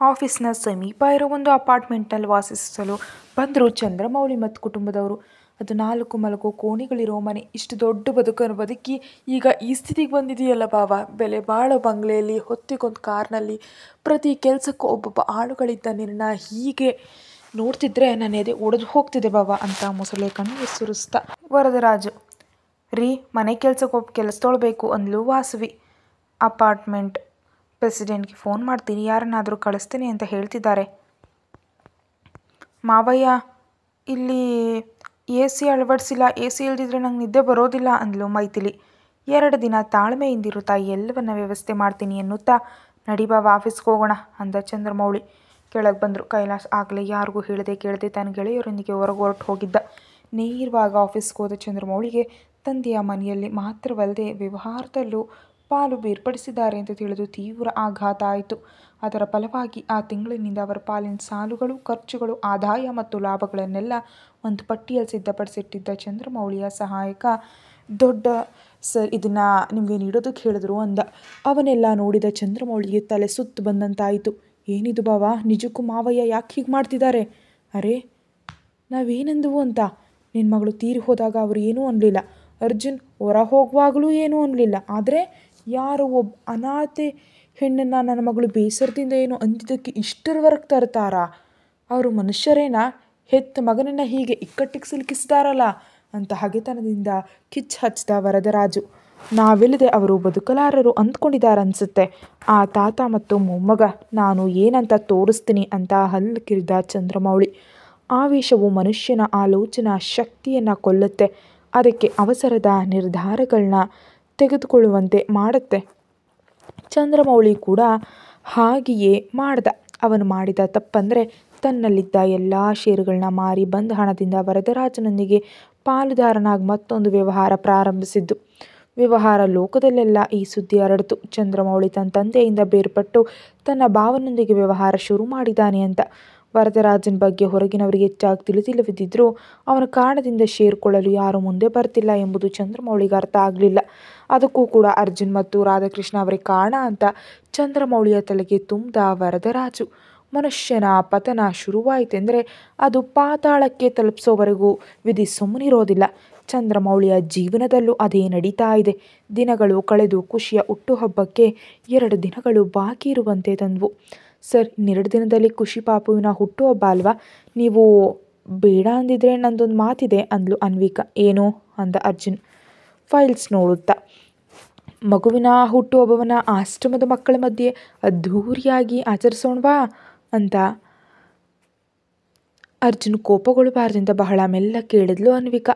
ಆಫೀಸ್ನ ಸಮೀಪ ಇರೋ ಒಂದು ಅಪಾರ್ಟ್ಮೆಂಟ್ನಲ್ಲಿ ವಾಸಿಸಲು ಬಂದರು ಚಂದ್ರಮೌಳಿ ಮತ್ತು ಕುಟುಂಬದವರು. ಅದು 4 ಮಲಗೋ ಕೋಣೆಗಳಿರೋ ಮನೆ. ಇಷ್ಟು ದೊಡ್ಡ ಬದುಕನ್ನು ಬದುಕಿ ಈಗ ಈ ಸ್ಥಿತಿಗೆ ಬಂದಿದೆಯಲ್ಲ ಬಾವ. ಬೆಲೆ ಬಾಳೋ ಬಂಗ್ಲೆಯಲ್ಲಿ, ಹೊತ್ತಿಗೊಂದು ಕಾರ್ನಲ್ಲಿ, ಪ್ರತಿ ಕೆಲಸಕ್ಕೂ ಒಬ್ಬೊಬ್ಬ ಆಳುಗಳಿದ್ದ ನಿನ್ನ ಹೀಗೆ ನೋಡ್ತಿದ್ರೆ ನನ್ನ ಎದೆ ಒಡೆದು ಹೋಗ್ತಿದೆ ಬಾವ ಅಂತ ಮೊಸಳೆ ಕಣ್ಣೀರು ಸುರಿಸ್ತಾ ವರದರಾಜು. ರೀ, ಮನೆ ಕೆಲ್ಸಕ್ಕೆ ಒಬ್ಬ ಕೆಲಸದೊಳ್ಬೇಕು ಅಂದ್ಲು ವಾಸವಿ. ಅಪಾರ್ಟ್ಮೆಂಟ್ ಪ್ರೆಸಿಡೆಂಟ್ಗೆ ಫೋನ್ ಮಾಡ್ತೀನಿ, ಯಾರನ್ನಾದರೂ ಕಳಿಸ್ತೀನಿ ಅಂತ ಹೇಳ್ತಿದ್ದಾರೆ. ಮಾವಯ್ಯ, ಇಲ್ಲಿ AC ಅಳವಡಿಸಿಲ್ಲ, AC ಇಲ್ದಿದ್ರೆ ನಂಗೆ ನಿದ್ದೆ ಬರೋದಿಲ್ಲ ಅಂದ್ಲು ಮೈಥಿಲಿ. 2 ದಿನ ತಾಳ್ಮೆಯಿಂದಿರು ತಾಯಿ, ಎಲ್ಲವನ್ನ ವ್ಯವಸ್ಥೆ ಮಾಡ್ತೀನಿ ಎನ್ನುತ್ತಾ ನಡಿ ಬಾವ ಆಫೀಸ್ಗೆ ಹೋಗೋಣ ಅಂದ ಚಂದ್ರಮೌಳಿ. ಕೆಳಗೆ ಬಂದರು ಕೈಲಾಶ್. ಆಗಲೇ ಯಾರಿಗೂ ಹೇಳದೆ ಕೇಳದೆ ತನ್ನ ಗೆಳೆಯರೊಂದಿಗೆ ಹೊರಟು ಹೋಗಿದ್ದ. ನೇರವಾಗಿ ಆಫೀಸ್ಗೆ ಹೋದ ಚಂದ್ರಮೌಳಿಗೆ ತಂದೆಯ ಮನೆಯಲ್ಲಿ ಮಾತ್ರವಲ್ಲದೆ ವ್ಯವಹಾರದಲ್ಲೂ ಪಾಲು ಬೇರ್ಪಡಿಸಿದ್ದಾರೆ ಅಂತ ತಿಳಿದು ತೀವ್ರ ಆಘಾತ ಆಯಿತು. ಅದರ ಫಲವಾಗಿ ಆ ತಿಂಗಳಿನಿಂದ ಅವರ ಪಾಲಿನ ಸಾಲುಗಳು, ಖರ್ಚುಗಳು, ಆದಾಯ ಮತ್ತು ಲಾಭಗಳನ್ನೆಲ್ಲ ಒಂದು ಪಟ್ಟಿಯಲ್ಲಿ ಸಿದ್ಧಪಡಿಸಿಟ್ಟಿದ್ದ ಚಂದ್ರಮೌಳಿಯ ಸಹಾಯಕ ದೊಡ್ಡ ಸರ್ ಇದನ್ನು ನಿಮಗೆ ನೀಡೋದಕ್ಕೆ ಹೇಳಿದ್ರು ಅಂದ. ಅವನ್ನೆಲ್ಲ ನೋಡಿದ ಚಂದ್ರಮೌಳಿಗೆ ತಲೆ ಸುತ್ತು ಬಂದಂತಾಯಿತು. ಏನಿದು ಬಾವ, ನಿಜಕ್ಕೂ ಮಾವಯ್ಯ ಯಾಕೆ ಹೀಗೆ ಮಾಡ್ತಿದ್ದಾರೆ? ಅರೆ, ನಾವೇನಂದವು ಅಂತ? ನಿನ್ನ ಮಗಳು ತೀರಿ ಹೋದಾಗ ಅವರು ಏನೂ ಅನ್ನಲಿಲ್ಲ. ಅರ್ಜುನ್ ಹೊರ ಹೋಗುವಾಗಲೂ ಏನೂ ಅನ್ನಲಿಲ್ಲ. ಆದರೆ ಯಾರೋ ಒಬ್ಬ ಅನಾಥೆ ಹೆಣ್ಣನ್ನು ನನ್ನ ಮಗಳು ಬೇಸರದಿಂದ ಏನು ಅಂದಿದ್ದಕ್ಕೆ ಇಷ್ಟರವರೆಗೆ ತರ್ತಾರಾ? ಅವರು ಮನುಷ್ಯರೇನಾ? ಹೆತ್ತ ಮಗನನ್ನು ಹೀಗೆ ಇಕ್ಕಟ್ಟಿಗೆ ಸಿಲುಕಿಸಿದಾರಲ್ಲ ಅಂತ ಹಗೆತನದಿಂದ ಕಿಚ್ಚು ಹಚ್ಚಿದ ವರದರಾಜು. ನಾವಿಲ್ಲದೆ ಅವರು ಬದುಕಲಾರರು ಅಂದ್ಕೊಂಡಿದ್ದಾರನ್ಸುತ್ತೆ ಆ ತಾತ ಮತ್ತು ಮೊಮ್ಮಗ. ನಾನು ಏನಂತ ತೋರಿಸ್ತೀನಿ ಅಂತ ಹಲ್ಲು ಕಿರಿದ ಚಂದ್ರಮೌಳಿ. ಆವೇಶವು ಮನುಷ್ಯನ ಆಲೋಚನಾ ಶಕ್ತಿಯನ್ನು ಕೊಲ್ಲುತ್ತೆ, ಅದಕ್ಕೆ ಅವಸರದ ನಿರ್ಧಾರಗಳನ್ನ ತೆಗೆದುಕೊಳ್ಳುವಂತೆ ಮಾಡುತ್ತೆ. ಚಂದ್ರಮೌಳಿ ಕೂಡ ಹಾಗೆಯೇ ಮಾಡ್ದ. ಅವನು ಮಾಡಿದ ತಪ್ಪಂದರೆ ತನ್ನಲ್ಲಿದ್ದ ಎಲ್ಲ ಷೇರುಗಳನ್ನ ಮಾರಿ ಬಂದ ಹಣದಿಂದ ವರದರಾಜನೊಂದಿಗೆ ಪಾಲುದಾರನಾಗಿ ಮತ್ತೊಂದು ವ್ಯವಹಾರ ಪ್ರಾರಂಭಿಸಿದ್ದು. ವ್ಯವಹಾರ ಲೋಕದಲ್ಲೆಲ್ಲ ಈ ಸುದ್ದಿ ಹರಡಿತು. ಚಂದ್ರಮೌಳಿ ತನ್ನ ತಂದೆಯಿಂದ ಬೇರ್ಪಟ್ಟು ತನ್ನ ಭಾವನೊಂದಿಗೆ ವ್ಯವಹಾರ ಶುರು ಮಾಡಿದ್ದಾನೆ ಅಂತ. ವರದರಾಜನ ಬಗ್ಗೆ ಹೊರಗಿನವರಿಗೆ ಹೆಚ್ಚಾಗಿ ತಿಳಿದಿಲ್ಲದಿದ್ದರೂ ಅವನ ಕಾರಣದಿಂದ ಸೇರಿಕೊಳ್ಳಲು ಯಾರೂ ಮುಂದೆ ಬರ್ತಿಲ್ಲ ಎಂಬುದು ಚಂದ್ರಮೌಳಿಗೆ ಅರ್ಥ ಆಗಲಿಲ್ಲ. ಅದಕ್ಕೂ ಕೂಡ ಅರ್ಜುನ್ ಮತ್ತು ರಾಧಾಕೃಷ್ಣ ಅವರೇ ಕಾರಣ ಅಂತ ಚಂದ್ರಮೌಳಿಯ ತಲೆಗೆ ತುಂಬಿದ ವರದರಾಜು. ಮನುಷ್ಯನ ಪತನ ಶುರುವಾಯಿತೆಂದರೆ ಅದು ಪಾತಾಳಕ್ಕೆ ತಲುಪಿಸೋವರೆಗೂ ವಿಧಿ ಸುಮ್ಮನಿರೋದಿಲ್ಲ. ಚಂದ್ರಮೌಳಿಯ ಜೀವನದಲ್ಲೂ ಅದೇ ನಡೀತಾ ಇದೆ. ದಿನಗಳು ಕಳೆದು ಖುಷಿಯ ಹುಟ್ಟುಹಬ್ಬಕ್ಕೆ 2 ದಿನಗಳು ಬಾಕಿ ಇರುವಂತೆ ತಂದವು. ಸರ್, 2 ದಿನದಲ್ಲಿ ಖುಷಿ ಪಾಪುವಿನ ಹುಟ್ಟುಹಬ್ಬ ಅಲ್ವಾ? ನೀವು ಬೇಡ ಅಂದಿದ್ರೆ ನಂದೊಂದು ಮಾತಿದೆ ಅಂದ್ಲು ಅನ್ವಿಕಾ. ಏನು ಅಂದ ಅರ್ಜುನ್ ಫೈಲ್ಸ್ ನೋಡುತ್ತಾ. ಮಗುವಿನ ಹುಟ್ಟುಹಬ್ಬವನ್ನು ಆಶ್ರಮದ ಮಕ್ಕಳ ಮಧ್ಯೆ ಅದ್ಧೂರಿಯಾಗಿ ಆಚರಿಸೋಣವಾ ಅಂತ ಅರ್ಜುನ್ ಕೋಪಗೊಳ್ಳಬಾರ್ದಿಂದ ಬಹಳ ಮೆಲ್ಲ ಕೇಳಿದ್ಲು ಅನ್ವಿಕಾ.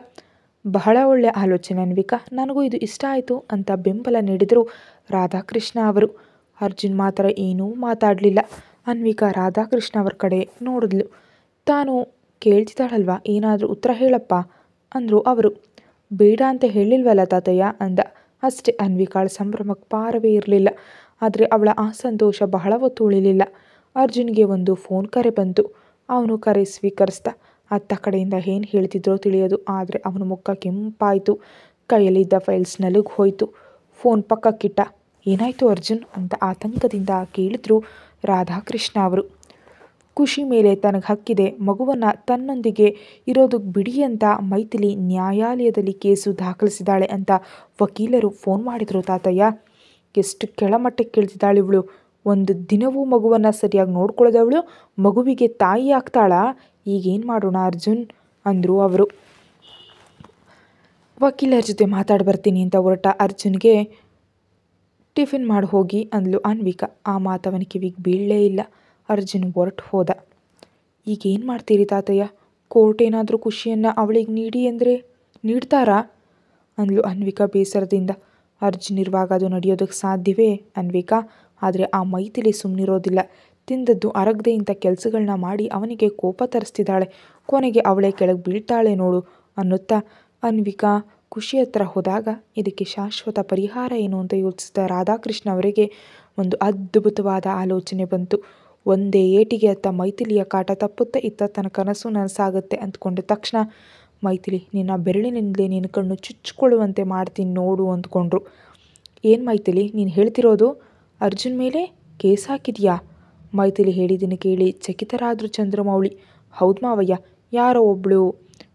ಬಹಳ ಒಳ್ಳೆಯ ಆಲೋಚನೆ ಅನ್ವಿಕಾ, ನನಗೂ ಇದು ಇಷ್ಟ ಆಯಿತು ಅಂತ ಬೆಂಬಲ ನೀಡಿದರು ರಾಧಾಕೃಷ್ಣ ಅವರು. ಅರ್ಜುನ್ ಮಾತ್ರ ಏನೂ ಮಾತಾಡಲಿಲ್ಲ. ಅನ್ವಿಕಾ ರಾಧಾಕೃಷ್ಣ ಅವರ ಕಡೆ ನೋಡಿದ್ಲು. ತಾನು ಕೇಳ್ತಿದ್ದಾಳಲ್ವಾ, ಏನಾದರೂ ಉತ್ತರ ಹೇಳಪ್ಪ ಅಂದರು ಅವರು. ಬೇಡ ಅಂತ ಹೇಳಿಲ್ವಲ್ಲ ತಾತಯ್ಯ ಅಂದ. ಅಷ್ಟೇ. ಅನ್ವಿಕಾಳ ಸಂಭ್ರಮಕ್ಕೆ ಪಾರವೇ ಇರಲಿಲ್ಲ. ಆದರೆ ಅವಳ ಆ ಸಂತೋಷ ಬಹಳ ಹೊತ್ತು ಉಳಿಲಿಲ್ಲ. ಅರ್ಜುನ್ಗೆ ಒಂದು ಫೋನ್ ಕರೆ ಬಂತು. ಅವನು ಕರೆ ಸ್ವೀಕರಿಸ್ದ. ಅತ್ತ ಕಡೆಯಿಂದ ಏನು ಹೇಳ್ತಿದ್ರೋ ತಿಳಿಯೋದು, ಆದರೆ ಅವನ ಮುಖ ಕೆಂಪಾಯಿತು. ಕೈಯಲ್ಲಿದ್ದ ಫೈಲ್ಸ್ ನಲುಗಿ ಹೋಯಿತು. ಫೋನ್ ಪಕ್ಕಕ್ಕಿಟ್ಟ. ಏನಾಯಿತು ಅರ್ಜುನ್ ಅಂತ ಆತಂಕದಿಂದ ಕೇಳಿದ್ರು ರಾಧಾಕೃಷ್ಣ ಅವರು. ಖುಷಿ ಮೇಲೆ ತನಗೆ ಹಕ್ಕಿದೆ, ಮಗುವನ್ನು ತನ್ನೊಂದಿಗೆ ಇರೋದಕ್ಕೆ ಬಿಡಿ ಅಂತ ಮೈಥಿಲಿ ನ್ಯಾಯಾಲಯದಲ್ಲಿ ಕೇಸು ದಾಖಲಿಸಿದ್ದಾಳೆ ಅಂತ ವಕೀಲರು ಫೋನ್ ಮಾಡಿದರು ತಾತಯ್ಯ. ಎಷ್ಟು ಕೆಳಮಟ್ಟಕ್ಕೆ ಕೇಳ್ತಿದ್ದಾಳೆ ಇವಳು. ಒಂದು ದಿನವೂ ಮಗುವನ್ನು ಸರಿಯಾಗಿ ನೋಡ್ಕೊಳ್ಳೋದವಳು ಮಗುವಿಗೆ ತಾಯಿ ಆಗ್ತಾಳಾ? ಈಗೇನು ಮಾಡೋಣ ಅರ್ಜುನ್ ಅಂದರು ಅವರು. ವಕೀಲರ ಜೊತೆ ಮಾತಾಡಿ ಬರ್ತೀನಿ ಅಂತ ಹೊರಟ ಅರ್ಜುನ್ಗೆ ಟಿಫಿನ್ ಮಾಡಿ ಹೋಗಿ ಅಂದ್ಲು ಅನ್ವಿಕಾ. ಆ ಮಾತವನ ಕಿವಿಗೆ ಬೀಳಲೇ ಇಲ್ಲ. ಅರ್ಜುನ್ ಹೊರಟು ಹೋದ. ಈಗೇನು ಮಾಡ್ತೀರಿ ತಾತಯ್ಯ? ಕೋರ್ಟ್ ಏನಾದರೂ ಖುಷಿಯನ್ನು ಅವಳಿಗೆ ನೀಡಿ ಅಂದರೆ ನೀಡ್ತಾರಾ ಅಂದ್ಲು ಅನ್ವಿಕಾ ಬೇಸರದಿಂದ. ಅರ್ಜುನ್ ಇರುವಾಗ ಅದು ನಡೆಯೋದಕ್ಕೆ ಸಾಧ್ಯವೇ ಅನ್ವಿಕಾ? ಆದರೆ ಆ ಮೈಥಿಲಿ ಸುಮ್ಮನಿರೋದಿಲ್ಲ. ತಿಂದದ್ದು ಅರಗದೆ ಇಂಥ ಕೆಲಸಗಳನ್ನ ಮಾಡಿ ಅವನಿಗೆ ಕೋಪ ತರಿಸ್ತಿದ್ದಾಳೆ. ಕೊನೆಗೆ ಅವಳೇ ಕೆಳಗೆ ಬೀಳ್ತಾಳೆ ನೋಡು ಅನ್ನುತ್ತಾ ಅನ್ವಿಕಾ ಖುಷಿ ಹತ್ರ ಹೋದಾಗ ಇದಕ್ಕೆ ಶಾಶ್ವತ ಪರಿಹಾರ ಏನು ಅಂತ ಯೋಚಿಸಿದ ರಾಧಾಕೃಷ್ಣ ಅವರಿಗೆ ಒಂದು ಅದ್ಭುತವಾದ ಆಲೋಚನೆ ಬಂತು. ಒಂದೇ ಏಟಿಗೆ ಅತ್ತ ಮೈಥಿಲಿಯ ಕಾಟ ತಪ್ಪುತ್ತೆ, ಇತ್ತ ತನ್ನ ಕನಸು ನನಸಾಗುತ್ತೆ ಅಂದ್ಕೊಂಡ ತಕ್ಷಣ ಮೈಥಿಲಿ, ನಿನ್ನ ಬೆರಳಿನಿಂದಲೇ ನಿನ್ನ ಕಣ್ಣು ಚುಚ್ಚಿಕೊಳ್ಳುವಂತೆ ಮಾಡ್ತೀನಿ ನೋಡು ಅಂದ್ಕೊಂಡ್ರು. ಏನು ಮೈಥಿಲಿ ನೀನು ಹೇಳ್ತಿರೋದು? ಅರ್ಜುನ್ ಮೇಲೆ ಕೇಸ್ ಹಾಕಿದ್ಯಾ? ಮೈಥಿಲಿ ಹೇಳಿದ್ದನ್ನು ಕೇಳಿ ಚಕಿತರಾದ್ರು ಚಂದ್ರಮೌಳಿ. ಹೌದು ಮಾವಯ್ಯ, ಯಾರೋ ಒಬ್ಳು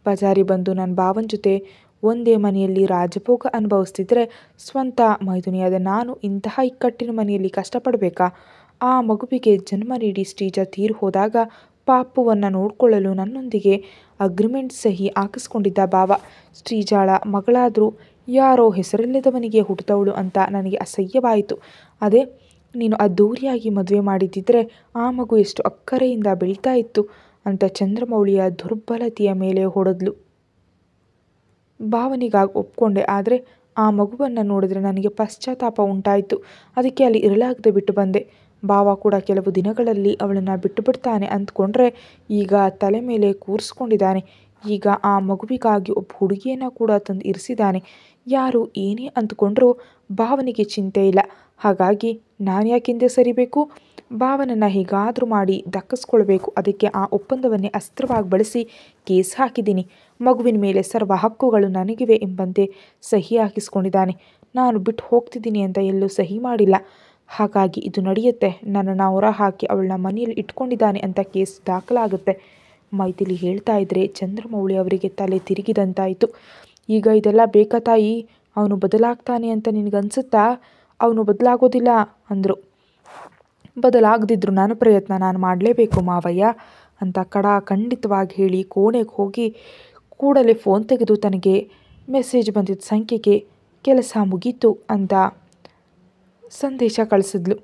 ಪಚಾರಿ ಬಂದು ನನ್ನ ಭಾವನ ಜೊತೆ ಒಂದೇ ಮನೆಯಲ್ಲಿ ರಾಜಭೋಗ ಅನುಭವಿಸ್ತಿದ್ರೆ ಸ್ವಂತ ಮೈದುನಿಯಾದ ನಾನು ಇಂತಹ ಇಕ್ಕಟ್ಟಿನ ಮನೆಯಲ್ಲಿ ಕಷ್ಟಪಡಬೇಕಾ? ಆ ಮಗುವಿಗೆ ಜನ್ಮ ನೀಡಿ ಶ್ರೀಜ ತೀರು ಹೋದಾಗ ಪಾಪುವನ್ನು ನೋಡಿಕೊಳ್ಳಲು ನನ್ನೊಂದಿಗೆ ಅಗ್ರಿಮೆಂಟ್ ಸಹಿ ಹಾಕಿಸ್ಕೊಂಡಿದ್ದ ಭಾವ. ಶ್ರೀಜಾಳ ಮಗಳಾದರೂ ಯಾರೋ ಹೆಸರಿಲ್ಲದವನಿಗೆ ಹುಟ್ಟಿದವಳು ಅಂತ ನನಗೆ ಅಸಹ್ಯವಾಯಿತು. ಅದೇ ನೀನು ಅದ್ದೂರಿಯಾಗಿ ಮದುವೆ ಮಾಡಿದ್ದಿದ್ರೆ ಆ ಮಗು ಎಷ್ಟು ಅಕ್ಕರೆಯಿಂದ ಬೆಳೀತಾ ಇತ್ತು ಅಂತ ಚಂದ್ರಮೌಳಿಯ ದುರ್ಬಲತೆಯ ಮೇಲೆ ಹೊಡೆದ್ಲು. ಭಾವನಿಗಾಗಿ ಒಪ್ಕೊಂಡೆ, ಆದರೆ ಆ ಮಗುವನ್ನು ನೋಡಿದ್ರೆ ನನಗೆ ಪಶ್ಚಾತ್ತಾಪ ಉಂಟಾಯಿತು. ಅದಕ್ಕೆ ಅಲ್ಲಿ ಇರಲಾಗದೆ ಬಿಟ್ಟು ಬಂದೆ. ಭಾವ ಕೂಡ ಕೆಲವು ದಿನಗಳಲ್ಲಿ ಅವಳನ್ನು ಬಿಟ್ಟು ಬಿಡ್ತಾನೆ ಅಂದ್ಕೊಂಡ್ರೆ ಈಗ ತಲೆ ಮೇಲೆ ಕೂರಿಸ್ಕೊಂಡಿದ್ದಾನೆ. ಈಗ ಆ ಮಗುವಿಗಾಗಿ ಒಬ್ಬ ಹುಡುಗಿಯನ್ನು ಕೂಡ ತಂದು ಇರಿಸಿದ್ದಾನೆ. ಯಾರು ಏನೇ ಅಂದ್ಕೊಂಡ್ರೂ ಭಾವನಿಗೆ ಚಿಂತೆ ಇಲ್ಲ. ಹಾಗಾಗಿ ನಾನು ಯಾಕಿಂದೆ ಸರಿಬೇಕು? ಭಾವನನ್ನು ಹೇಗಾದರೂ ಮಾಡಿ ದಕ್ಕಿಸ್ಕೊಳ್ಬೇಕು. ಅದಕ್ಕೆ ಆ ಒಪ್ಪಂದವನ್ನೇ ಅಸ್ತ್ರವಾಗಿ ಬಳಸಿ ಕೇಸ್ ಹಾಕಿದ್ದೀನಿ. ಮಗುವಿನ ಮೇಲೆ ಸರ್ವ ಹಕ್ಕುಗಳು ನನಗಿವೆ ಎಂಬಂತೆ ಸಹಿ ಹಾಕಿಸ್ಕೊಂಡಿದ್ದಾನೆ. ನಾನು ಬಿಟ್ಟು ಹೋಗ್ತಿದ್ದೀನಿ ಅಂತ ಎಲ್ಲೂ ಸಹಿ ಮಾಡಿಲ್ಲ. ಹಾಗಾಗಿ ಇದು ನಡೆಯುತ್ತೆ. ನನ್ನನ್ನು ಹೊರ ಹಾಕಿ ಅವಳನ್ನ ಮನೆಯಲ್ಲಿ ಇಟ್ಕೊಂಡಿದ್ದಾನೆ ಅಂತ ಕೇಸ್ ದಾಖಲಾಗುತ್ತೆ. ಮೈಥಿಲಿ ಹೇಳ್ತಾ ಇದ್ರೆ ಚಂದ್ರಮೌಳಿ ಅವರಿಗೆ ತಲೆ ತಿರುಗಿದಂತಾಯಿತು. ಈಗ ಇದೆಲ್ಲ ಬೇಕಾ ತಾಯಿ? ಅವನು ಬದಲಾಗ್ತಾನೆ ಅಂತ ನಿನಗನ್ಸುತ್ತಾ? ಅವನು ಬದಲಾಗೋದಿಲ್ಲ ಅಂದರು. ಬದಲಾಗದಿದ್ರು ನನ್ನ ಪ್ರಯತ್ನ ನಾನು ಮಾಡಲೇಬೇಕು ಮಾವಯ್ಯ ಅಂತ ಖಂಡಿತವಾಗಿ ಹೇಳಿ ಕೋಣೆಗೆ ಹೋಗಿ ಕೂಡಲೇ ಫೋನ್ ತೆಗೆದು ತನಗೆ ಮೆಸೇಜ್ ಬಂದಿದ್ದ ಸಂಖ್ಯೆಗೆ ಕೆಲಸ ಮುಗೀತು ಅಂತ ಸಂದೇಶ ಕಳಿಸಿದ್ಲು.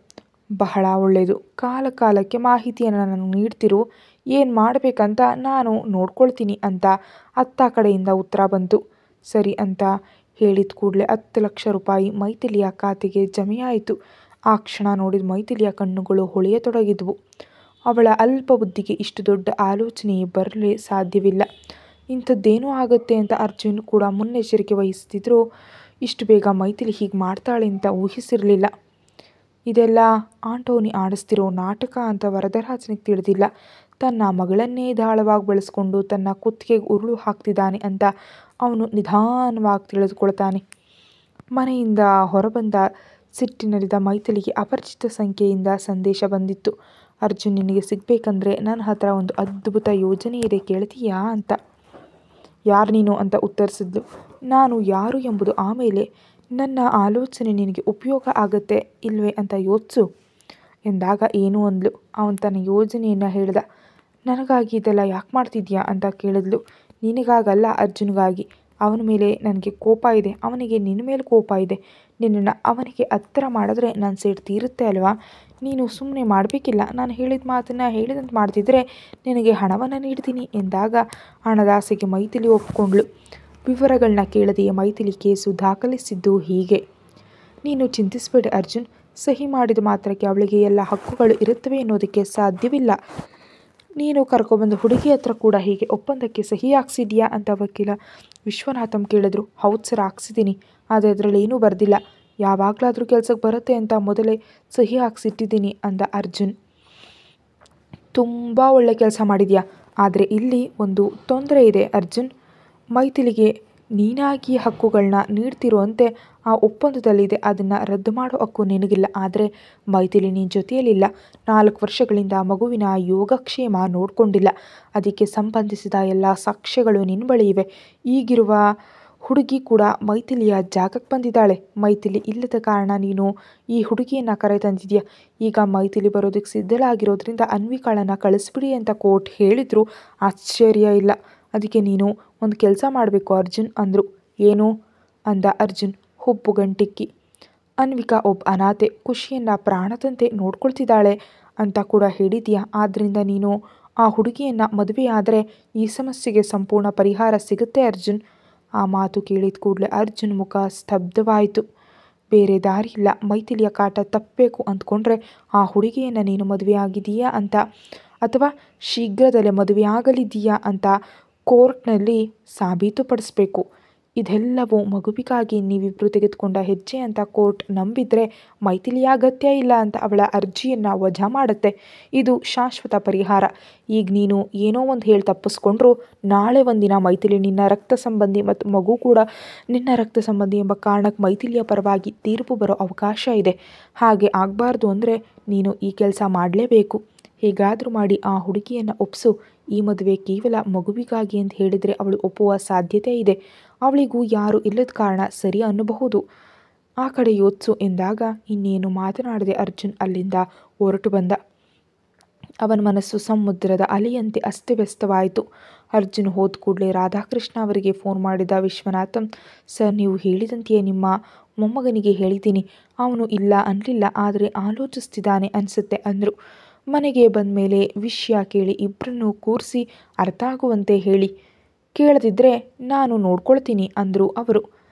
ಬಹಳ ಒಳ್ಳೆಯದು, ಕಾಲಕ್ಕೆ ಮಾಹಿತಿಯನ್ನು ನನಗೆ ನೀಡ್ತಿರು, ಏನು ಮಾಡಬೇಕಂತ ನಾನು ನೋಡ್ಕೊಳ್ತೀನಿ ಅಂತ ಅತ್ತ ಕಡೆಯಿಂದ ಉತ್ತರ ಬಂತು. ಸರಿ ಅಂತ ಹೇಳಿದ ಕೂಡಲೇ 10 ಲಕ್ಷ ರೂಪಾಯಿ ಮೈಥಿಲಿಯ ಖಾತೆಗೆ ಜಮೆಯಾಯಿತು. ಆ ಕ್ಷಣ ನೋಡಿದ ಮೈಥಿಲಿಯ ಕಣ್ಣುಗಳು ಹೊಳೆಯತೊಡಗಿದ್ವು. ಅವಳ ಅಲ್ಪ ಬುದ್ಧಿಗೆ ಇಷ್ಟು ದೊಡ್ಡ ಆಲೋಚನೆ ಬರಲೇ ಸಾಧ್ಯವಿಲ್ಲ. ಇಂಥದ್ದೇನೋ ಆಗುತ್ತೆ ಅಂತ ಅರ್ಜುನ್ ಕೂಡ ಮುನ್ನೆಚ್ಚರಿಕೆ ವಹಿಸ್ತಿದ್ರು. ಇಷ್ಟು ಬೇಗ ಮೈಥಿಲಿ ಹೀಗೆ ಮಾಡ್ತಾಳೆ ಅಂತ ಊಹಿಸಿರಲಿಲ್ಲ. ಇದೆಲ್ಲ ಆಂಟೋನಿ ಆಡಿಸ್ತಿರೋ ನಾಟಕ ಅಂತ ವರದರಾಜನಿಗೆ ತಿಳಿದಿಲ್ಲ. ತನ್ನ ಮಗಳನ್ನೇ ದಾಳವಾಗಿ ಬಳಸ್ಕೊಂಡು ತನ್ನ ಕುತ್ತಿಗೆಗೆ ಉರುಳು ಹಾಕ್ತಿದ್ದಾನೆ ಅಂತ ಅವನು ನಿಧಾನವಾಗಿ ತಿಳಿದುಕೊಳ್ತಾನೆ. ಮನೆಯಿಂದ ಹೊರಬಂದ ಸಿಟ್ಟಿನಲ್ಲಿದ್ದ ಮೈಥಿಲಿಗೆ ಅಪರಿಚಿತ ಸಂಖ್ಯೆಯಿಂದ ಸಂದೇಶ ಬಂದಿತ್ತು. ಅರ್ಜುನ್ ನಿನಗೆ ಸಿಗಬೇಕಂದ್ರೆ ನನ್ನ ಹತ್ರ ಒಂದು ಅದ್ಭುತ ಯೋಜನೆ ಇದೆ, ಕೇಳ್ತೀಯಾ ಅಂತ. ಯಾರು ನೀನು ಅಂತ ಉತ್ತರಿಸಿದ್ಲು. ನಾನು ಯಾರು ಎಂಬುದು ಆಮೇಲೆ, ನನ್ನ ಆಲೋಚನೆ ನಿನಗೆ ಉಪಯೋಗ ಆಗತ್ತೆ ಇಲ್ವೇ ಅಂತ ಯೋಚಿಸು ಎಂದಾಗ ಏನು ಅಂದ್ಲು. ಅವನು ತನ್ನ ಯೋಜನೆಯನ್ನು ಹೇಳ್ದ. ನನಗಾಗಿ ಇದೆಲ್ಲ ಯಾಕೆ ಮಾಡ್ತಿದ್ಯಾ ಅಂತ ಕೇಳಿದ್ಲು. ನಿನಗಾಗಲ್ಲ, ಅರ್ಜುನ್ಗಾಗಿ. ಅವನ ಮೇಲೆ ನನಗೆ ಕೋಪ ಇದೆ, ಅವನಿಗೆ ನಿನ್ನ ಮೇಲೆ ಕೋಪ ಇದೆ. ನಿನ್ನನ್ನು ಅವನಿಗೆ ಹತ್ತಿರ ಮಾಡಿದ್ರೆ ನನ್ನ ಸೇಡು ತೀರುತ್ತೆ ಅಲ್ವಾ? ನೀನು ಸುಮ್ಮನೆ ಮಾಡಬೇಕಿಲ್ಲ. ನಾನು ಹೇಳಿದ ಮಾತನ್ನು ಹೇಳಿದಂತೆ ಮಾಡ್ತಿದ್ರೆ ನಿನಗೆ ಹಣವನ್ನು ನೀಡ್ತೀನಿ ಎಂದಾಗ ಹಣದಾಸೆಗೆ ಮೈಥಿಲಿ ಒಪ್ಕೊಂಡ್ಳು. ವಿವರಗಳನ್ನ ಕೇಳದೆಯೇ ಮೈಥಿಲಿ ಕೇಸು ದಾಖಲಿಸಿದ್ದು ಹೀಗೆ. ನೀನು ಚಿಂತಿಸಬೇಡ ಅರ್ಜುನ್, ಸಹಿ ಮಾಡಿದ ಮಾತ್ರಕ್ಕೆ ಅವಳಿಗೆ ಎಲ್ಲ ಹಕ್ಕುಗಳು ಇರುತ್ತವೆ ಅನ್ನೋದಕ್ಕೆ ಸಾಧ್ಯವಿಲ್ಲ. ನೀನು ಕರ್ಕೊಬಂದು ಹುಡುಗಿ ಹತ್ರ ಕೂಡ ಹೀಗೆ ಒಪ್ಪಂದಕ್ಕೆ ಸಹಿ ಹಾಕ್ಸಿದ್ಯಾ ಅಂತ ವಕೀಲ ವಿಶ್ವನಾಥಂ ಕೇಳಿದ್ರು. ಹೌದು ಸರ್, ಹಾಕ್ಸಿದ್ದೀನಿ. ಆದರೆ ಅದರಲ್ಲಿ ಏನೂ ಬರೆದಿಲ್ಲ. ಯಾವಾಗಲಾದರೂ ಕೆಲಸಕ್ಕೆ ಬರುತ್ತೆ ಅಂತ ಮೊದಲೇ ಸಹಿ ಹಾಕ್ಸಿಟ್ಟಿದ್ದೀನಿ ಅಂದ ಅರ್ಜುನ್. ತುಂಬ ಒಳ್ಳೆ ಕೆಲಸ ಮಾಡಿದ್ಯಾ. ಆದರೆ ಇಲ್ಲಿ ಒಂದು ತೊಂದರೆ ಇದೆ ಅರ್ಜುನ್. ಮೈಥಿಲಿಗೆ ನೀನಾಗಿ ಹಕ್ಕುಗಳನ್ನ ನೀಡ್ತಿರುವಂತೆ ಆ ಒಪ್ಪಂದದಲ್ಲಿದೆ. ಅದನ್ನು ರದ್ದು ಮಾಡೋ ಹಕ್ಕು ನಿನಗಿಲ್ಲ. ಆದರೆ ಮೈಥಿಲಿ ನಿನ್ನ ಜೊತೆಯಲ್ಲಿಲ್ಲ. 4 ವರ್ಷಗಳಿಂದ ಮಗುವಿನ ಯೋಗಕ್ಷೇಮ ನೋಡಿಕೊಂಡಿಲ್ಲ. ಅದಕ್ಕೆ ಸಂಬಂಧಿಸಿದ ಎಲ್ಲ ಸಾಕ್ಷ್ಯಗಳು ನಿನ್ನ ಬಳಿ ಇವೆ. ಈಗಿರುವ ಹುಡುಗಿ ಕೂಡ ಮೈಥಿಲಿಯ ಜಾಗಕ್ಕೆ ಬಂದಿದ್ದಾಳೆ. ಮೈಥಿಲಿ ಇಲ್ಲದ ಕಾರಣ ನೀನು ಈ ಹುಡುಗಿಯನ್ನು ಕರೆತಂದಿದ್ಯಾ. ಈಗ ಮೈಥಿಲಿ ಬರೋದಕ್ಕೆ ಸಿದ್ಧಳಾಗಿರೋದ್ರಿಂದ ಅನ್ವಿಕಾಳನ್ನು ಕಳಿಸ್ಬಿಡಿ ಅಂತ ಕೋರ್ಟ್ ಹೇಳಿದ್ರು ಆಶ್ಚರ್ಯ ಇಲ್ಲ. ಅದಕ್ಕೆ ನೀನು ಒಂದು ಕೆಲಸ ಮಾಡಬೇಕು ಅರ್ಜುನ್ ಅಂದರು. ಏನು ಅಂದ ಅರ್ಜುನ್ ಹುಬ್ಬುಗಂಟಿಕ್ಕಿ. ಅನ್ವಿಕಾ ಒಬ್ಬ ಅನಾಥೆ, ಖುಷಿಯನ್ನು ಪ್ರಾಣದಂತೆ ನೋಡ್ಕೊಳ್ತಿದ್ದಾಳೆ ಅಂತ ಕೂಡ ಹೇಳಿದ್ಯಾ. ಆದ್ದರಿಂದ ನೀನು ಆ ಹುಡುಗಿಯನ್ನು ಮದುವೆಯಾದರೆ ಈ ಸಮಸ್ಯೆಗೆ ಸಂಪೂರ್ಣ ಪರಿಹಾರ ಸಿಗುತ್ತೆ ಅರ್ಜುನ್. ಆ ಮಾತು ಕೇಳಿದ ಕೂಡಲೇ ಅರ್ಜುನ್ ಮುಖ ಸ್ತಬ್ಧವಾಯಿತು. ಬೇರೆ ದಾರಿ ಇಲ್ಲ. ಮೈಥಿಲಿಯ ಕಾಟ ತಪ್ಪಬೇಕು ಅಂದ್ಕೊಂಡ್ರೆ ಆ ಹುಡುಗಿಯನ್ನು ನೀನು ಮದುವೆಯಾಗಿದೆಯಾ ಅಂತ ಅಥವಾ ಶೀಘ್ರದಲ್ಲೇ ಮದುವೆಯಾಗಲಿದೆಯಾ ಅಂತ ಕೋರ್ಟ್ನಲ್ಲಿ ಸಾಬೀತುಪಡಿಸ್ಬೇಕು. ಇದೆಲ್ಲವೂ ಮಗುವಿಗಾಗಿ ನೀವಿಬ್ಬರು ತೆಗೆದುಕೊಂಡ ಹೆಜ್ಜೆ ಅಂತ ಕೋರ್ಟ್ ನಂಬಿದರೆ ಮೈಥಿಲಿಯ ಅಗತ್ಯ ಇಲ್ಲ ಅಂತ ಅವಳ ಅರ್ಜಿಯನ್ನು ವಜಾ ಮಾಡುತ್ತೆ. ಇದು ಶಾಶ್ವತ ಪರಿಹಾರ. ಈಗ ನೀನು ಏನೋ ಒಂದು ಹೇಳಿ ತಪ್ಪಿಸ್ಕೊಂಡ್ರು ನಾಳೆ ಒಂದಿನ ಮೈಥಿಲಿ ನಿನ್ನ ರಕ್ತ ಸಂಬಂಧಿ ಮತ್ತು ಮಗು ಕೂಡ ನಿನ್ನ ರಕ್ತ ಸಂಬಂಧಿ ಎಂಬ ಕಾರಣಕ್ಕೆ ಮೈಥಿಲಿಯ ಪರವಾಗಿ ತೀರ್ಪು ಬರೋ ಅವಕಾಶ ಇದೆ. ಹಾಗೆ ಆಗಬಾರ್ದು ಅಂದರೆ ನೀನು ಈ ಕೆಲಸ ಮಾಡಲೇಬೇಕು. ಹೇಗಾದರೂ ಮಾಡಿ ಆ ಹುಡುಗಿಯನ್ನು ಒಪ್ಪಿಸು. ಈ ಮದುವೆ ಕೇವಲ ಮಗುವಿಗಾಗಿ ಅಂತ ಹೇಳಿದರೆ ಅವಳು ಒಪ್ಪುವ ಸಾಧ್ಯತೆ ಇದೆ. ಅವಳಿಗೂ ಯಾರು ಇಲ್ಲದ ಕಾರಣ ಸರಿ ಅನ್ನಬಹುದು. ಆ ಕಡೆ ಯೋಚಿಸು ಎಂದಾಗ ಇನ್ನೇನು ಮಾತನಾಡದೆ ಅರ್ಜುನ್ ಅಲ್ಲಿಂದ ಹೊರಟು ಬಂದ. ಅವನ ಮನಸ್ಸು ಸಮುದ್ರದ ಅಲೆಯಂತೆ ಅಸ್ತವ್ಯಸ್ತವಾಯಿತು. ಅರ್ಜುನ್ ಹೋದ ಕೂಡಲೇ ರಾಧಾಕೃಷ್ಣ ಅವರಿಗೆ ಫೋನ್ ಮಾಡಿದ ವಿಶ್ವನಾಥಂ. ಸರ್, ನೀವು ಹೇಳಿದಂತೆಯೇ ನಿಮ್ಮ ಮೊಮ್ಮಗನಿಗೆ ಹೇಳಿದ್ದೀನಿ. ಅವನು ಇಲ್ಲ ಅನ್ನಲಿಲ್ಲ, ಆದರೆ ಆಲೋಚಿಸ್ತಿದ್ದಾನೆ ಅನಿಸುತ್ತೆ ಅಂದರು. ಮನೆಗೆ ಬಂದ ಮೇಲೆ ವಿಷಯ ಕೇಳಿ ಇಬ್ಬರನ್ನೂ ಕೂರಿಸಿ ಅರ್ಥ ಆಗುವಂತೆ ಹೇಳಿ. ಕೇಳದಿದ್ದರೆ ನಾನು ನೋಡ್ಕೊಳ್ತೀನಿ ಅಂದರು ಅವರು.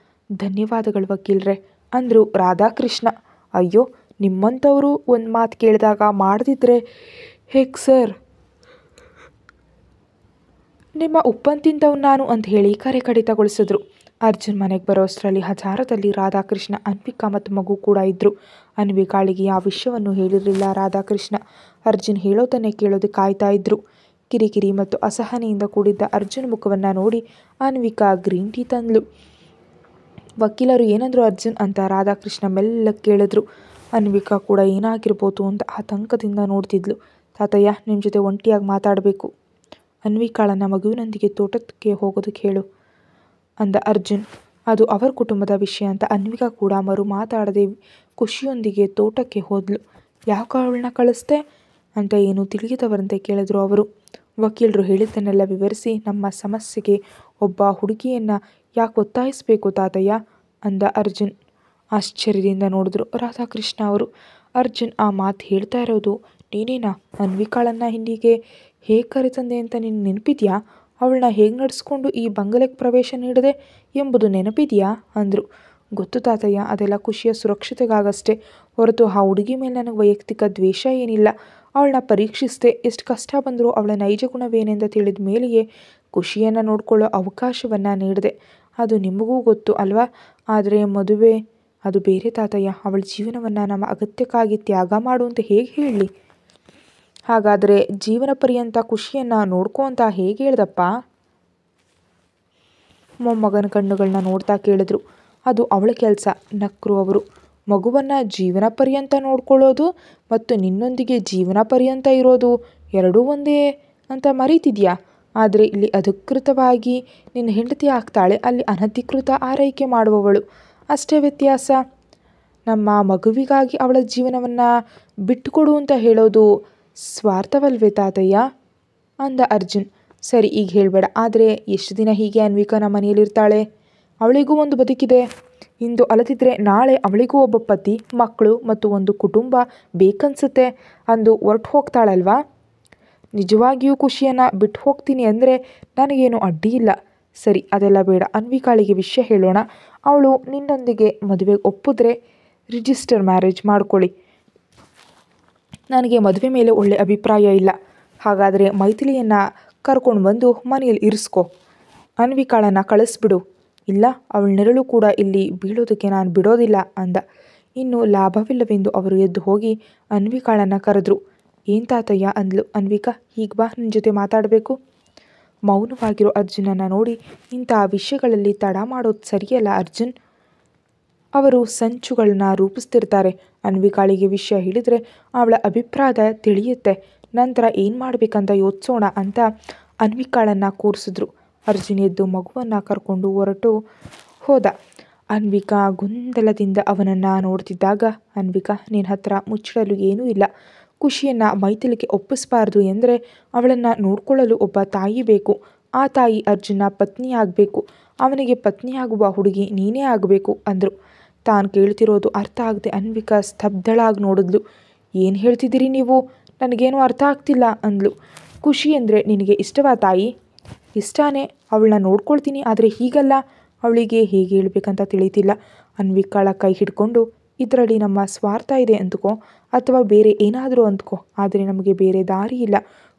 ಧನ್ಯವಾದಗಳು ವಕೀಲ್ರೆ ಅಂದರು ರಾಧಾಕೃಷ್ಣ. ಅಯ್ಯೋ, ನಿಮ್ಮಂಥವರು ಒಂದು ಮಾತು ಕೇಳಿದಾಗ ಮಾಡದಿದ್ದರೆ ಹೇಗೆ ಸರ್? ನಿಮ್ಮ ಉಪ್ಪನ್ನು ತಿಂದವ್ ನಾನು ಅಂತ ಹೇಳಿ ಕರೆ ಕಡಿತಗೊಳಿಸಿದ್ರು. ಅರ್ಜುನ್ ಮನೆಗೆ ಬರೋಷ್ಟರಲ್ಲಿ ಹಜಾರದಲ್ಲಿ ರಾಧಾಕೃಷ್ಣ, ಅನ್ವಿಕಾ ಮತ್ತು ಮಗು ಕೂಡ ಇದ್ದರು. ಅನ್ವಿಕಾಳಿಗೆ ಯಾವ ವಿಷಯವನ್ನು ಹೇಳಿರಲಿಲ್ಲ ರಾಧಾಕೃಷ್ಣ. ಅರ್ಜುನ್ ಹೇಳೋದನ್ನೇ ಕೇಳೋದಕ್ಕೆ ಕಾಯ್ತಾ ಇದ್ರು. ಕಿರಿಕಿರಿ ಮತ್ತು ಅಸಹನೆಯಿಂದ ಕೂಡಿದ್ದ ಅರ್ಜುನ್ ಮುಖವನ್ನು ನೋಡಿ ಅನ್ವಿಕಾ ಗ್ರೀನ್ ಟೀ ತಂದ್ಲು. ವಕೀಲರು ಏನಂದ್ರು ಅರ್ಜುನ್ ಅಂತ ರಾಧಾಕೃಷ್ಣ ಮೆಲ್ಲಗೆ ಕೇಳಿದ್ರು. ಅನ್ವಿಕಾ ಕೂಡ ಏನಾಗಿರ್ಬೋದು ಅಂತ ಆತಂಕದಿಂದ ನೋಡ್ತಿದ್ಲು. ತಾತಯ್ಯ, ನಿಮ್ಮ ಜೊತೆ ಒಂಟಿಯಾಗಿ ಮಾತಾಡಬೇಕು. ಅನ್ವಿಕಾಳನ್ನು ಮಗುವಿನೊಂದಿಗೆ ತೋಟಕ್ಕೆ ಹೋಗೋದಕ್ಕೆ ಹೇಳು ಅಂದ ಅರ್ಜುನ್. ಅದು ಅವರ ಕುಟುಂಬದ ವಿಷಯ ಅಂತ ಅನ್ವಿಕಾ ಕೂಡ ಮರು ಮಾತಾಡದೆ ಖುಷಿಯೊಂದಿಗೆ ತೋಟಕ್ಕೆ ಹೋದ್ಲು. ಯಾಕೆ ಅವಳನ್ನ ಕಳಿಸ್ದೆ ಅಂತ ಏನು ತಿಳಿಯದವರಂತೆ ಕೇಳಿದ್ರು ಅವರು. ವಕೀಲರು ಹೇಳಿದ್ದನ್ನೆಲ್ಲ ವಿವರಿಸಿ, ನಮ್ಮ ಸಮಸ್ಯೆಗೆ ಒಬ್ಬ ಹುಡುಗಿಯನ್ನು ಯಾಕೆ ಒತ್ತಾಯಿಸಬೇಕು ತಾತಯ್ಯ ಅಂದ ಅರ್ಜುನ್. ಆಶ್ಚರ್ಯದಿಂದ ನೋಡಿದ್ರು ರಾಧಾಕೃಷ್ಣ ಅವರು. ಅರ್ಜುನ್, ಆ ಮಾತು ಹೇಳ್ತಾ ಇರೋದು ನೀನೇನಾ? ಅನ್ವಿಕಾಳನ್ನು ಹಿಂದಿಗೆ ಹೇಗೆ ಕರೆತಂದೆ ಅಂತ ನಿನ್ನ ನೆನಪಿದೆಯಾ? ಅವಳನ್ನ ಹೇಗೆ ನಡೆಸ್ಕೊಂಡು ಈ ಬಂಗಲೆಗೆ ಪ್ರವೇಶ ನೀಡಿದೆ ಎಂಬುದು ನೆನಪಿದೆಯಾ ಅಂದರು. ಗೊತ್ತು ತಾತಯ್ಯ, ಅದೆಲ್ಲ ಖುಷಿಯ ಸುರಕ್ಷತೆಗಾಗಷ್ಟೇ ಹೊರತು ಆ ಹುಡುಗಿ ಮೇಲೆ ನನಗೆ ವೈಯಕ್ತಿಕ ದ್ವೇಷ ಏನಿಲ್ಲ. ಅವಳನ್ನ ಪರೀಕ್ಷಿಸಿದೆ. ಎಷ್ಟು ಕಷ್ಟ ಬಂದರೂ ಅವಳ ನೈಜ ಗುಣವೇನೆಂದ ತಿಳಿದ ಮೇಲೆಯೇ ಖುಷಿಯನ್ನು ನೋಡಿಕೊಳ್ಳೋ ಅವಕಾಶವನ್ನು ನೀಡಿದೆ. ಅದು ನಿಮಗೂ ಗೊತ್ತು ಅಲ್ವಾ? ಆದರೆ ಮದುವೆ ಅದು ಬೇರೆ ತಾತಯ್ಯ. ಅವಳ ಜೀವನವನ್ನು ನಮ್ಮ ಅಗತ್ಯಕ್ಕಾಗಿ ತ್ಯಾಗ ಮಾಡುವಂತೆ ಹೇಗೆ ಹೇಳಲಿ? ಹಾಗಾದರೆ ಜೀವನ ಪರ್ಯಂತ ಖುಷಿಯನ್ನು ನೋಡ್ಕೊ ಅಂತ ಹೇಗೆ ಹೇಳ್ದಪ್ಪ? ಮೊಮ್ಮಗನ ಕಣ್ಣುಗಳನ್ನ ನೋಡ್ತಾ ಕೇಳಿದ್ರು. ಅದು ಅವಳ ಕೆಲಸ ನಕ್ರು ಅವರು. ಮಗುವನ್ನು ಜೀವನ ಪರ್ಯಂತ ನೋಡ್ಕೊಳ್ಳೋದು ಮತ್ತು ನಿನ್ನೊಂದಿಗೆ ಜೀವನ ಪರ್ಯಂತ ಇರೋದು ಎರಡೂ ಒಂದೇ ಅಂತ ಮರೀತಿದ್ಯಾ? ಆದರೆ ಇಲ್ಲಿ ಅಧಿಕೃತವಾಗಿ ನಿನ್ನ ಹೆಂಡತಿ ಆಗ್ತಾಳೆ, ಅಲ್ಲಿ ಅನಧಿಕೃತ ಆರೈಕೆ ಮಾಡುವವಳು. ಅಷ್ಟೇ ವ್ಯತ್ಯಾಸ. ನಮ್ಮ ಮಗುವಿಗಾಗಿ ಅವಳ ಜೀವನವನ್ನು ಬಿಟ್ಟುಕೊಡು ಅಂತ ಹೇಳೋದು ಸ್ವಾರ್ಥವಲ್ವೇ ತಾತಯ್ಯ ಅಂದ ಅರ್ಜುನ್. ಸರಿ, ಈಗ ಹೇಳಬೇಡ. ಆದರೆ ಎಷ್ಟು ದಿನ ಹೀಗೆ ಅನ್ವಿಕಾ ನಮ್ಮ ಮನೆಯಲ್ಲಿರ್ತಾಳೆ? ಅವಳಿಗೂ ಒಂದು ಬದುಕಿದೆ. ಇಂದು ಅಲ್ಲದಿದ್ದರೆ ನಾಳೆ ಅವಳಿಗೂ ಒಬ್ಬ ಪತಿ, ಮಕ್ಕಳು ಮತ್ತು ಒಂದು ಕುಟುಂಬ ಬೇಕನ್ಸುತ್ತೆ. ಅಂದು ಹೊರಟು ಹೋಗ್ತಾಳಲ್ವಾ? ನಿಜವಾಗಿಯೂ ಖುಷಿಯನ್ನು ಬಿಟ್ಟು ಹೋಗ್ತೀನಿ ಅಂದರೆ ನನಗೇನು ಅಡ್ಡಿ ಇಲ್ಲ. ಸರಿ, ಅದೆಲ್ಲ ಬೇಡ. ಅನ್ವಿಕಾಳಿಗೆ ವಿಷಯ ಹೇಳೋಣ. ಅವಳು ನಿನ್ನೊಂದಿಗೆ ಮದುವೆಗೆ ಒಪ್ಪಿದ್ರೆ ರಿಜಿಸ್ಟರ್ ಮ್ಯಾರೇಜ್ ಮಾಡ್ಕೊಳ್ಳಿ. ನನಗೆ ಮದುವೆ ಮೇಲೆ ಒಳ್ಳೆ ಅಭಿಪ್ರಾಯ ಇಲ್ಲ. ಹಾಗಾದರೆ ಮೈಥಿಲಿಯನ್ನು ಕರ್ಕೊಂಡು ಬಂದು ಮನೆಯಲ್ಲಿ ಇರಿಸ್ಕೊ. ಅನ್ವಿಕಾಳನ್ನು ಕಳಿಸ್ಬಿಡು. ಇಲ್ಲ, ಅವಳ ನೆರಳು ಕೂಡ ಇಲ್ಲಿ ಬೀಳೋದಕ್ಕೆ ನಾನು ಬಿಡೋದಿಲ್ಲ ಅಂದ. ಇನ್ನು ಲಾಭವಿಲ್ಲವೆಂದು ಅವರು ಎದ್ದು ಹೋಗಿ ಅನ್ವಿಕಾಳನ್ನು ಕರೆದ್ರು. ಏನು ತಾತಯ್ಯ ಅಂದ್ಲು ಅನ್ವಿಕಾ. ಹೀಗೆ ಬಾ, ನಿನ್ನ ಜೊತೆ ಮಾತಾಡಬೇಕು. ಮೌನವಾಗಿರೋ ಅರ್ಜುನನ್ನು ನೋಡಿ, ಇಂಥ ವಿಷಯಗಳಲ್ಲಿ ತಡ ಮಾಡೋದು ಸರಿಯಲ್ಲ ಅರ್ಜುನ್. ಅವರು ಸಂಚುಗಳನ್ನ ರೂಪಿಸ್ತಿರ್ತಾರೆ. ಅನ್ವಿಕಾಳಿಗೆ ವಿಷಯ ಹೇಳಿದರೆ ಅವಳ ಅಭಿಪ್ರಾಯ ತಿಳಿಯುತ್ತೆ. ನಂತರ ಏನು ಮಾಡಬೇಕಂತ ಯೋಚಿಸೋಣ ಅಂತ ಅನ್ವಿಕಾಳನ್ನು ಕೂರಿಸಿದ್ರು. ಅರ್ಜುನ್ ಎದ್ದು ಮಗುವನ್ನು ಕರ್ಕೊಂಡು ಹೊರಟು ಹೋದ. ಅನ್ವಿಕಾ ಗೊಂದಲದಿಂದ ಅವನನ್ನು ನೋಡ್ತಿದ್ದಾಗ, ಅನ್ವಿಕಾ, ನಿನ್ನ ಹತ್ರ ಮುಚ್ಚಿಡಲು ಏನೂ ಇಲ್ಲ. ಖುಷಿಯನ್ನು ಮೈಥಿಲಿಗೆ ಒಪ್ಪಿಸಬಾರ್ದು ಎಂದರೆ ಅವಳನ್ನು ನೋಡ್ಕೊಳ್ಳಲು ಒಬ್ಬ ತಾಯಿ ಬೇಕು. ಆ ತಾಯಿ ಅರ್ಜುನ್ನ ಪತ್ನಿ ಆಗಬೇಕು. ಅವನಿಗೆ ಪತ್ನಿಯಾಗುವ ಹುಡುಗಿ ನೀನೇ ಆಗಬೇಕು ಅಂದರು. ತಾನು ಕೇಳ್ತಿರೋದು ಅರ್ಥ ಆಗದೆ ಅನ್ವಿಕಾ ಸ್ತಬ್ಧಳಾಗಿ ನೋಡಿದ್ಲು. ಏನು ಹೇಳ್ತಿದ್ದೀರಿ ನೀವು? ನನಗೇನು ಅರ್ಥ ಆಗ್ತಿಲ್ಲ ಅಂದ್ಲು. ಖುಷಿ ಅಂದರೆ ನಿನಗೆ ಇಷ್ಟವಾ ತಾಯಿ? ಇಷ್ಟಾನೇ. ಅವಳನ್ನ ನೋಡ್ಕೊಳ್ತೀನಿ, ಆದರೆ ಹೀಗಲ್ಲ. ಅವಳಿಗೆ ಹೇಗೆ ಹೇಳಬೇಕಂತ ತಿಳಿತಿಲ್ಲ. ಅನ್ವಿಕಾಳ ಕೈ ಹಿಡ್ಕೊಂಡು, ಇದರಲ್ಲಿ ನಮ್ಮ ಸ್ವಾರ್ಥ ಇದೆ ಅಂದ್ಕೋ ಅಥವಾ ಬೇರೆ ಏನಾದರೂ ಅಂದ್ಕೋ, ಆದರೆ ನಮಗೆ ಬೇರೆ ದಾರಿ ಇಲ್ಲ.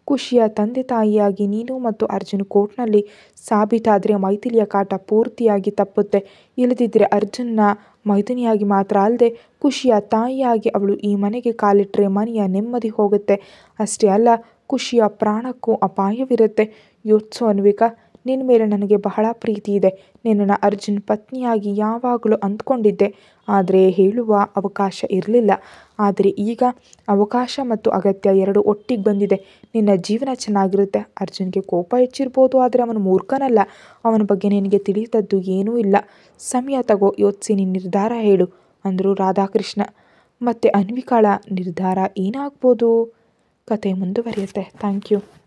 ಖುಷಿಯ ತಂದೆ ತಾಯಿಯಾಗಿ ನೀನು ಮತ್ತು ಅರ್ಜುನ್ ಕೋರ್ಟ್ನಲ್ಲಿ ಸಾಬೀತಾದರೆ ಮೈಥಿಲಿಯ ಕಾಟ ಪೂರ್ತಿಯಾಗಿ ತಪ್ಪುತ್ತೆ. ಇಲ್ಲದಿದ್ದರೆ ಅರ್ಜುನ್ನ ಮೈಥುನಿಯಾಗಿ ಮಾತ್ರ ಅಲ್ಲದೆ ಖುಷಿಯ ತಾಯಿಯಾಗಿ ಅವಳು ಈ ಮನೆಗೆ ಕಾಲಿಟ್ಟರೆ ಮನೆಯ ನೆಮ್ಮದಿ ಹೋಗುತ್ತೆ. ಅಷ್ಟೇ ಅಲ್ಲ, ಖುಷಿಯ ಪ್ರಾಣಕ್ಕೂ ಅಪಾಯವಿರುತ್ತೆ. ಯೋಚಿಸು ಅನ್ವಿಕಾ, ನಿನ್ನ ಮೇಲೆ ನನಗೆ ಬಹಳ ಪ್ರೀತಿ ಇದೆ. ನಿನ್ನನ್ನು ಅರ್ಜುನ್ ಪತ್ನಿಯಾಗಿ ಯಾವಾಗಲೂ ಅಂದ್ಕೊಂಡಿದ್ದೆ, ಆದರೆ ಹೇಳುವ ಅವಕಾಶ ಇರಲಿಲ್ಲ. ಆದರೆ ಈಗ ಅವಕಾಶ ಮತ್ತು ಅಗತ್ಯ ಎರಡೂ ಒಟ್ಟಿಗೆ ಬಂದಿದೆ. ನಿನ್ನ ಜೀವನ ಚೆನ್ನಾಗಿರುತ್ತೆ. ಅರ್ಜುನ್ಗೆ ಕೋಪ ಹೆಚ್ಚಿರ್ಬೋದು, ಆದರೆ ಅವನು ಮೂರ್ಖನಲ್ಲ. ಅವನ ಬಗ್ಗೆ ನಿನಗೆ ತಿಳಿದದ್ದು ಏನೂ ಇಲ್ಲ. ಸಮಯ ತಗೋ, ಯೋಚಿಸಿ ನಿನ್ನ ನಿರ್ಧಾರ ಹೇಳು ಅಂದರು ರಾಧಾಕೃಷ್ಣ. ಮತ್ತು ಅನ್ವಿಕಾಳ ನಿರ್ಧಾರ ಏನಾಗ್ಬೋದು? ಕತೆ ಮುಂದುವರಿಯುತ್ತೆ. Thank you.